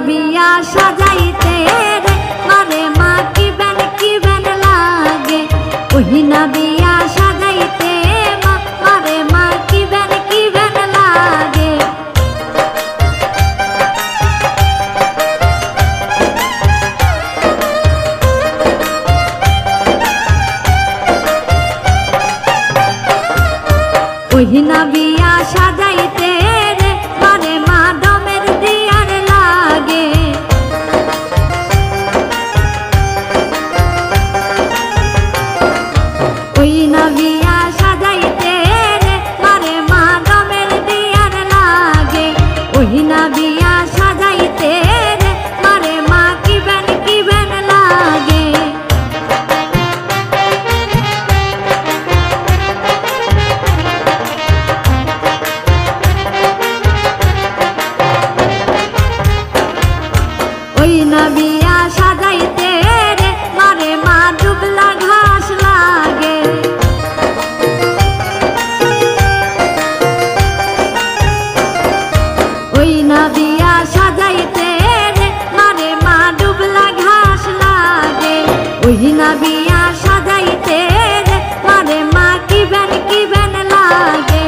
বিয়া সাজাইতে রে মারে মা কি বেন লাগে। ওহিনা বিয়া সাজাইতে মারে মা কি বেন লাগে। ওহিনা বিয়া সাজাইতে রে মারে মা ডমের দিয়ার লাগে। ওহিনা বিয়া সাজাইতে রে মারে মা ডমের দিয়ার লাগে। ওহিনা বিয়া সাজাইতে রে মারে মা কি বেন লাগে। ওহিনা বিয়া সাজাইতে রে মারে মা দুবলা ঘাস লাগে। ওহিনা বিয়া সাজাইতে রে মারে মা দুবলা ঘাস লাগে। ওহিনা বিয়া সাজাইতে রে মারে মা কি বেন লাগে।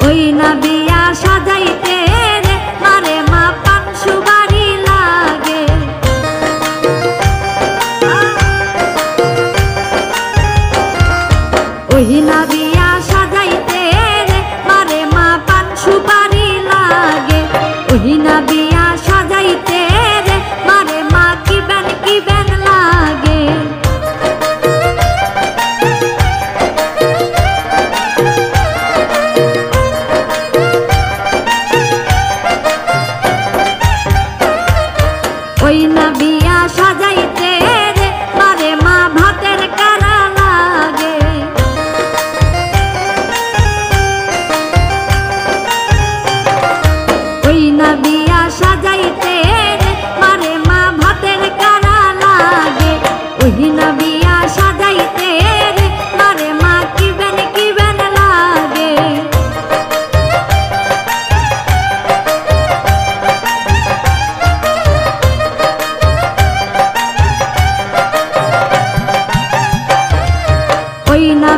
ওহিনা বিয়া সাজাইতে রে মারে মা পান সুবারি লাগে। ওহিনা বিয়া সাজাইতে রে মারে মা পান সুপারি লাগে। ওহিনা বিয়া সাজাইতে রে মারে মা কি বেন লাগে। ওহিনা বিয়া সাজাইতে রে মারে মা ভাতের কারা লাগে। ওহিনা বিয়া সাজাইতে রে মারে মা ভাতের কারা লাগে। ওহিনা বিয়া সাজাইতে রে মারে মা কি বেন লাগে। ওহিনা